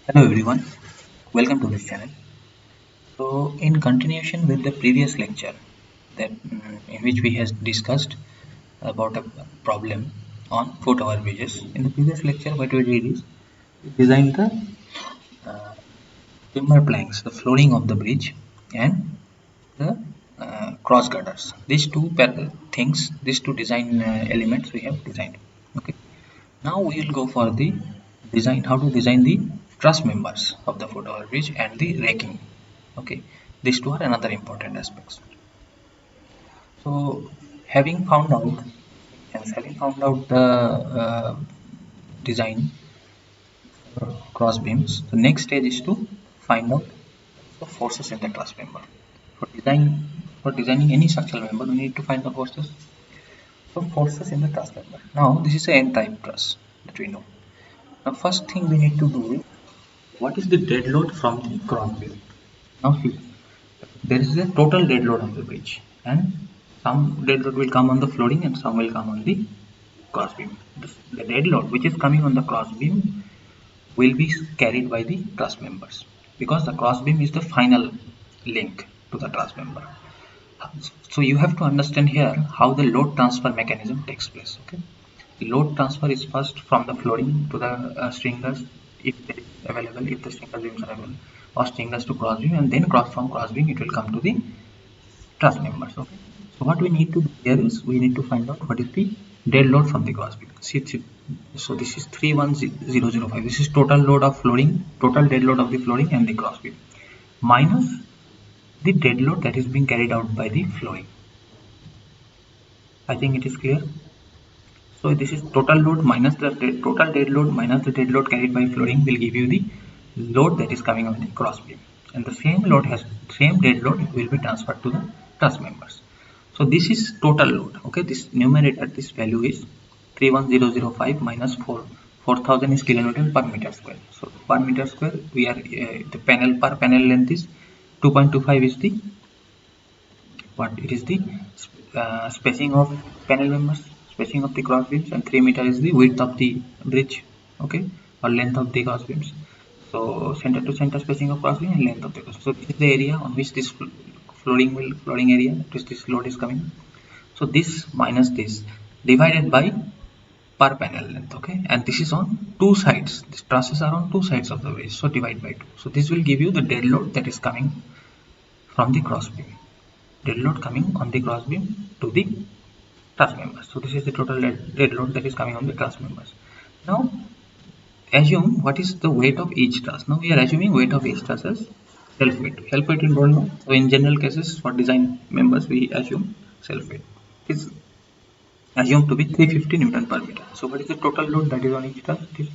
Hello everyone, welcome to this channel. So, in continuation with the previous lecture, in which we has discussed about a problem on foot overbridges. In the previous lecture, what we did is we designed the uh, timber planks, the flooring of the bridge, and the cross girders. These two things, these two design elements we have designed. Okay. Now we will go for the design, how to design the truss members of the foot overbridge and the raking. Okay, these two are another important aspects. So having found out, the design cross beams, the next stage is to find out the forces in the truss member. For designing any structural member, we need to find the forces in the truss member. Now this is a N-type truss that we know. Now first thing we need to do is what is the dead load from the cross beam? Now see, there is a total dead load of the bridge, and some dead load will come on the flooring and some will come on the cross beam. The dead load which is coming on the cross beam will be carried by the truss members, because the cross beam is the final link to the truss member. So you have to understand here how the load transfer mechanism takes place. Okay, the load transfer is first from the flooring to the stringers, if it is available, if the stringer beams are available, or stringers to cross beam, and then from cross beam it will come to the truss members. Okay, so what we need to do here is we need to find out what is the dead load from the cross beam. So this is 31005. This is total load of flooring, total dead load of the flooring and the cross beam, minus the dead load that is being carried out by the flooring. I think it is clear. So this is total load minus the total dead load minus the dead load carried by flooring will give you the load that is coming on the cross beam, and the same dead load will be transferred to the truss members. So this is total load. Okay, this numerator, this value is 31005 minus 4000 is kilonewton per meter square. So per meter square we are the panel per panel length is 2.25 is the what it is the spacing of panel members, spacing of the cross beams, and 3 meter is the width of the bridge. Okay, or length of the cross beams. So center to center spacing of cross beam and length of the cross. So this is the area on which this flooring area, this load is coming. So this minus this divided by per panel length. Okay, and this is on two sides, these trusses are on two sides of the bridge, so divide by 2. So this will give you the dead load that is coming from the cross beam, dead load coming on the cross beam to the truss members. So this is the total dead load that is coming on the truss members. Now assume what is the weight of each truss. Now we are assuming weight of each truss as self weight. Self weight we don't know. So in general cases for design members we assume self weight is assumed to be 350 Newton per meter. So what is the total load that is on each truss? It is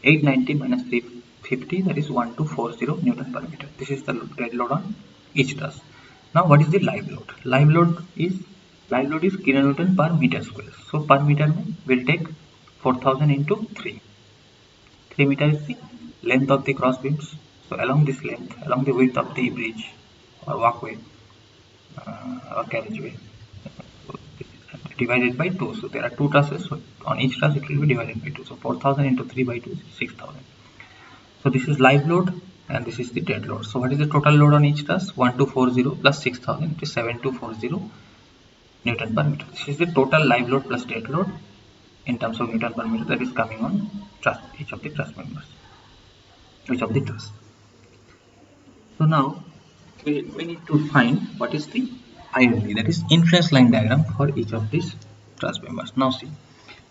890 minus 350, that is 1240 Newton per meter. This is the dead load on each truss. Now what is the live load? Live load is kilonewton per meter square. So per meter will take 4000 into 3. 3 meter is the length of the cross beams. So along this length, along the width of the bridge or walkway or carriageway, so divided by 2. So there are two trusses. So on each truss it will be divided by 2. So 4000 into 3 by 2 is 6000. So this is live load and this is the dead load. So what is the total load on each truss? 1240 plus 6000, it is 7240 Newton per meter. This is the total live load plus dead load in terms of Newton per meter that is coming on each of the truss members, each of the truss. So now we need to find what is the ILD, that is inference line diagram for each of these truss members. Now see,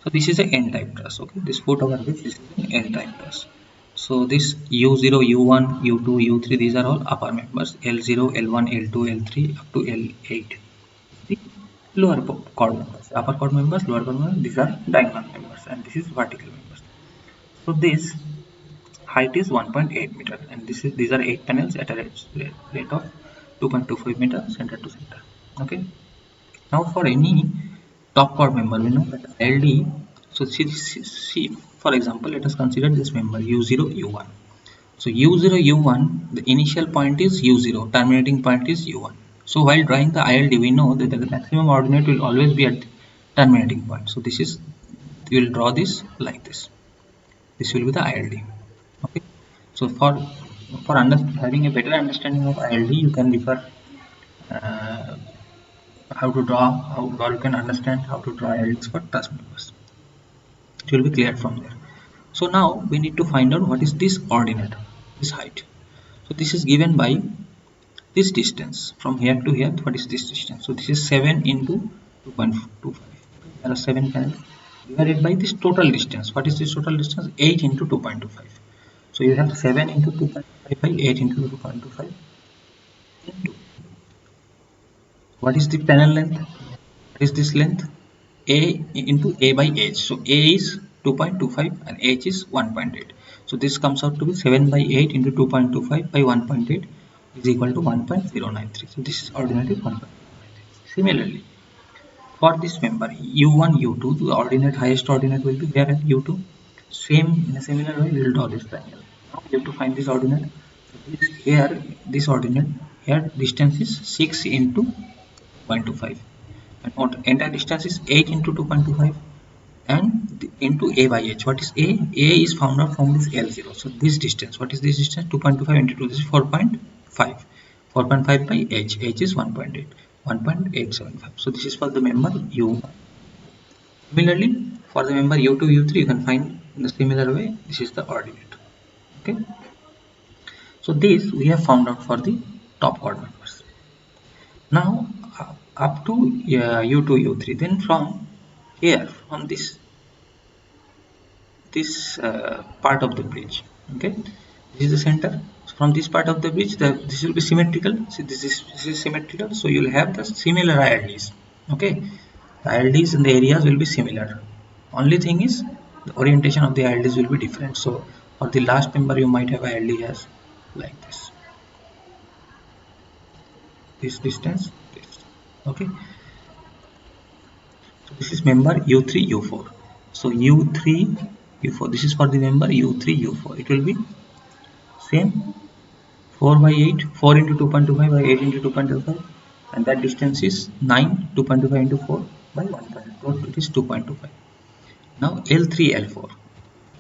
so this is an N-type truss. Okay, this foot over this is an N-type truss. So this U0, U1, U2, U3, these are all upper members. L0, L1, L2, L3 up to L8. The lower chord members, upper chord members, lower chord members, these are diagonal members, and this is vertical members. So this height is 1.8 meter, and these are 8 panels at a rate of 2.25 meter center to center. Okay. Now for any top chord member, we know that ILD. So see, for example, let us consider this member U0, U1. So U0, U1, the initial point is U0, terminating point is U1. So while drawing the ILD, we know that the maximum ordinate will always be at terminating point. So this is, we will draw this like this. This will be the ILD. Okay. So for having a better understanding of ILD, you can refer uh, how to draw, or you can understand how to draw ILDs for trust members. It will be clear from there. So now we need to find out what is this ordinate, this height. So this is given by this distance from here to here. What is this distance? So this is 7 into 2.25. There are 7 panels divided by this total distance. What is this total distance? 8 into 2.25. So you have 7 into 2.5 by 8 into 2.25 into what is the panel length? What is this length? A into A by H. So A is 2.25 and H is 1.8. So this comes out to be 7 by 8 into 2.25 by 1.8 is equal to 1.093. So this is ordinate is 1.093. Similarly, for this member U1, U2, the ordinate, highest ordinate will be there at U2. Same, in a similar way we will draw this triangle. Now we have to find this ordinate. This ordinate here distance is 6 into 2.25 and what entire distance is 8 into 2.25 and into A by H. What is A? A is found out from this L0. So this distance, what is this distance? 2.25 into 2, this is 4.5. 4.5 by H. H is 1.8. 1.875. So this is for the member U. Similarly, for the member U2, U3, you can find in the similar way. This is the ordinate. Okay. So this we have found out for the top chord members. Now up to U2, U3. Then from here, from this part of the bridge, okay, this is the center. So from this part of the bridge, this will be symmetrical. See, this is symmetrical, so you will have the similar ILDs. Okay, the ILDs in the areas will be similar. Only thing is the orientation of the ILDs will be different. So for the last member, you might have ILD as like this distance, this. Okay, so this is member U3, U4. So U3, U4. This is for the member U3, U4. It will be same 4 by 8, 4 into 2.25 by 8 into 2.25, and that distance is 9, 2.25 into 4 by 1.2. It is 2.25. Now L3, L4.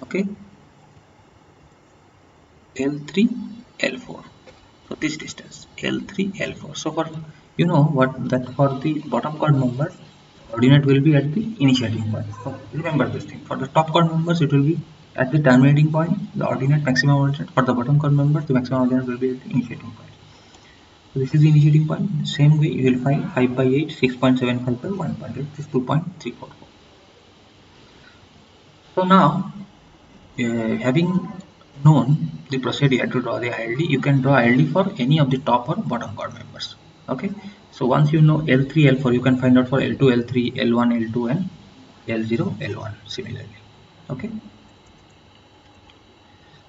Okay, L3, L4. So this distance L3, L4. So for what that for the bottom chord members, ordinate will be at the initiating point. So remember this thing. For the top chord members, it will be at the terminating point. The ordinate maximum ordinate. For the bottom chord members, the maximum ordinate will be at the initiating point. So this is the initiating point. Same way you will find 5 by 8, 6.75 by 1.8. This is 2.344. So now, having known the procedure to draw the ILD, you can draw ILD for any of the top or bottom chord members. Okay. So once you know L3, L4, you can find out for L2, L3, L1, L2, and L0, L1 similarly. Okay.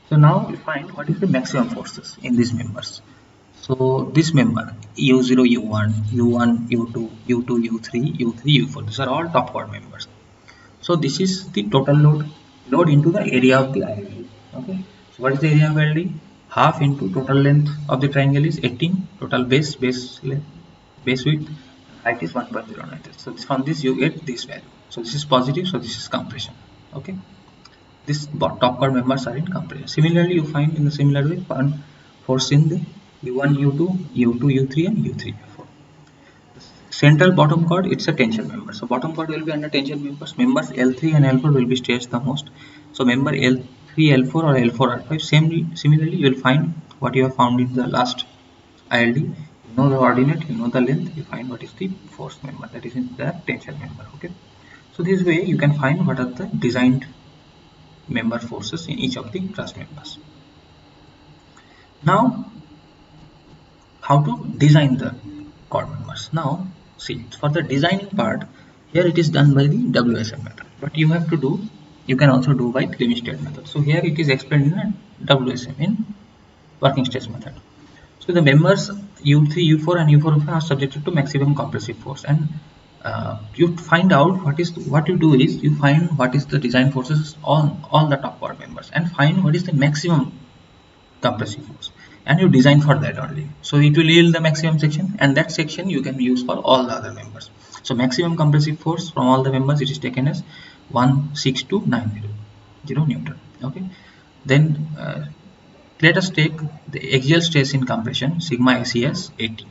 So now we find what is the maximum forces in these members. So this member U0, U1, U1, U2, U2, U3, U3, U4. These are all top chord members. So this is the total load into the area of the ILD. Okay. So what is the area of ILD? Half into total length of the triangle is 18. Total base length, base width, height is 1.093. So from this you get this value. So this is positive. So this is compression. Okay. This top chord members are in compression. Similarly, you find in the similar way force in the U1, U2, U2, U3, and U3, U4. Central bottom chord, it's a tension member. So bottom chord will be under tension members. Members L3 and L4 will be stretched the most. So member L3, L4 or L4, R5. Similarly, you will find what you have found in the last ILD. You know the ordinate, you know the length, you find what is the force member, that is in the tension member. Okay. So this way you can find what are the designed member forces in each of the truss members. Now, how to design the chord members? Now, see, for the designing part, here it is done by the WSM method. But you have to do, you can also do by Clemmy-State method. So here it is explained in a WSM, in working stress method. So the members U3, U4 and U4 are subjected to maximum compressive force, and you find out what you do is you find what is the design forces on all the top chord members and find what is the maximum compressive force, and you design for that only. So it will yield the maximum section, and that section you can use for all the other members. So maximum compressive force from all the members, it is taken as 16290 Newton. Okay. Then Let us take the axial stress in compression sigma AC as 80.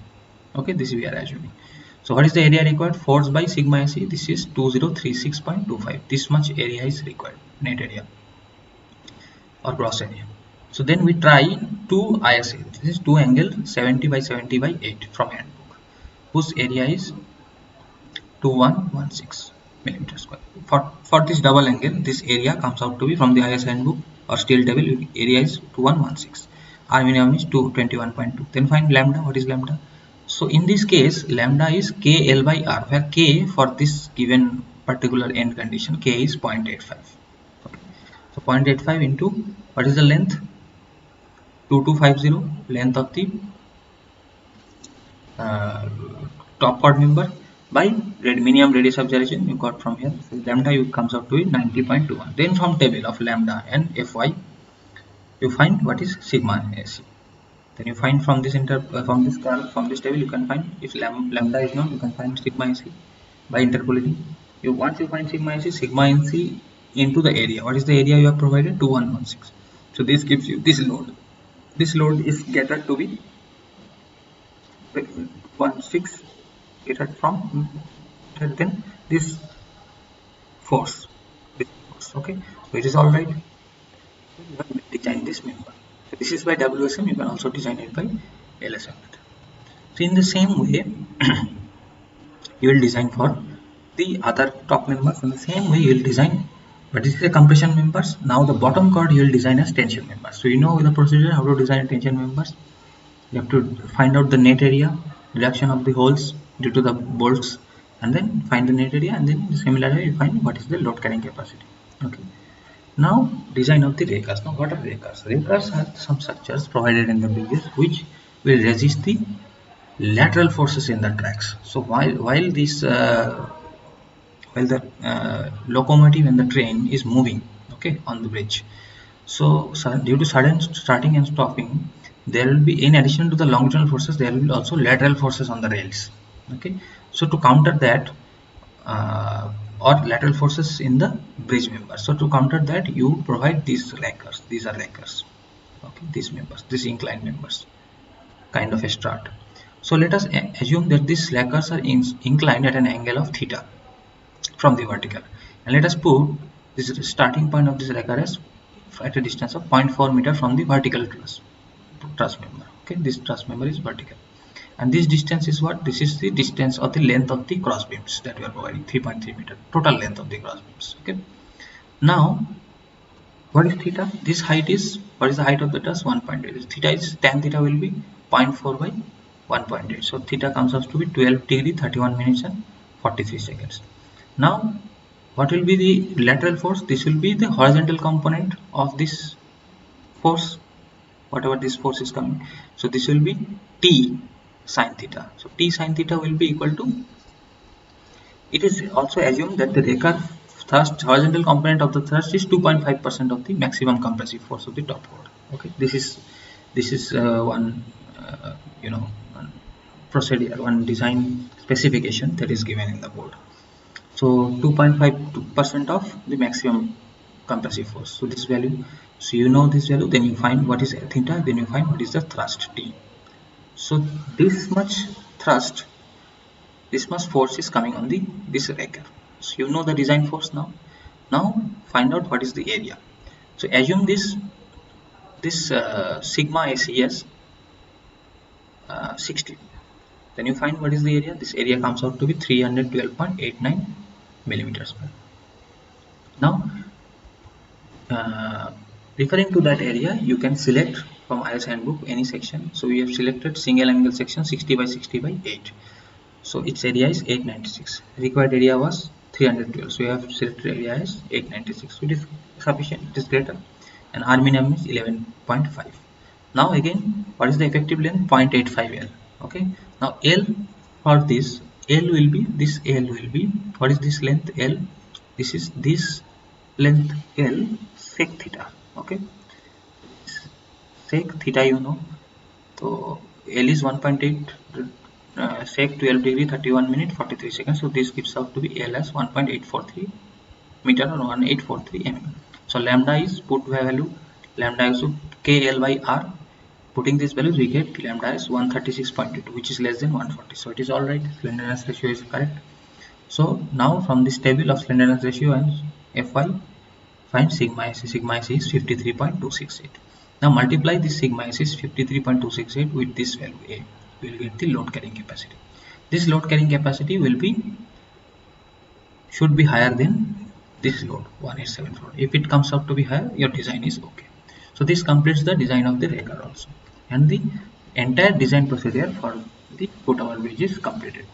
Okay, this we are assuming. So what is the area required? Force by sigma AC. This is 2036.25. This much area is required, net area or gross area. So then we try two ISA. This is two angle 70 by 70 by 8 from handbook, whose area is 2116 millimeter square. For this double angle, this area comes out to be from the IS handbook or steel table. Area is 2116. R minimum is 221.2. Then find lambda. What is lambda? So in this case, lambda is KL by R, where K for this given particular end condition, K is 0.85. Okay. So 0.85 into what is the length? 2250, length of the top chord member by minimum radius of gyration you got from here. So lambda you comes out to be 90.21. Then from table of lambda and Fy you find what is sigma AC. Then you find from this from this table you can find if lambda is known, you can find sigma AC by interpolating. Once you find sigma AC into the area. What is the area you have provided? 2116. So this gives you this load. This load is gathered to be 16 gathered from then this force. Okay, so it is all right. You have designed this member. So this is by WSM. You can also design it by LSM. So in the same way, you will design for the other top members. In the same way, you will design. But this is the compression members. Now the bottom chord you will design as tension members. So you know the procedure how to design tension members. You have to find out the net area, reduction of the holes due to the bolts, and then find the net area, and then similarly you find what is the load carrying capacity. Okay. Now design of the rakers. Now what are rakers? Rakers are some structures provided in the bridges which will resist the lateral forces in the tracks. So while this while the locomotive and the train is moving, okay, on the bridge, so due to sudden starting and stopping, there will be, in addition to the longitudinal forces, there will be also lateral forces on the rails. Okay, so to counter that, or lateral forces in the bridge members. So to counter that, you provide these rakers. These are rakers. Okay, these members, these inclined members, kind of a strut. So let us assume that these rakers are inclined at an angle of theta from the vertical, and let us put this starting point of this raker as at a distance of 0.4 meter from the vertical truss member. Okay, this truss member is vertical, and this distance is what? This is the distance or the length of the cross beams that we are providing, 3.3 meter total length of the cross beams. Okay, now what is theta? This height is, what is the height of the truss? 1.8. Theta is, tan theta will be 0.4 by 1.8. So theta comes out to be 12 degree 31 minutes and 43 seconds. Now what will be the lateral force? This will be the horizontal component of this force, whatever this force is coming. So this will be T sine theta. So T sine theta will be equal to, it is also assumed that the raker thrust, horizontal component of the thrust, is 2.5% of the maximum compressive force of the top chord. Okay, this is one one procedure, one design specification that is given in the board. So 2.5% of the maximum compressive force. So this value, so you know this value, then you find what is theta, then you find what is the thrust T. So this much thrust, this much force is coming on this raker. So you know the design force now. Now find out what is the area. So assume this sigma AC as 60. Then you find what is the area. This area comes out to be 312.89 millimeters. Now referring to that area, you can select from IS handbook any section. So we have selected single angle section 60 by 60 by 8. So its area is 896. Required area was 312. So we have selected area as 896. So it is sufficient. It is greater. And R minimum is 11.5. Now again, what is the effective length? 0.85 L. Okay. Now L for this, L will be, this L will be, what is this length? L. This is this length L sec theta. Okay. Sec theta, you know. So L is 1.8. Sec 12 degree 31 minute 43 seconds. So this gives out to be L as 1.843 meter or 1843 mm. So lambda is put value lambda is KL by R. Putting these values, we get lambda is 136.22, which is less than 140. So it is all right. Slenderness ratio is correct. So now from this table of slenderness ratio and Fy, find sigma S. Sigma S is 53.268. Now multiply this sigma S is 53.268 with this value A. We will get the load carrying capacity. This load carrying capacity should be higher than this load 1874. If it comes out to be higher, your design is okay. So this completes the design of the breaker also, and the entire design procedure for the foot overbridge is completed.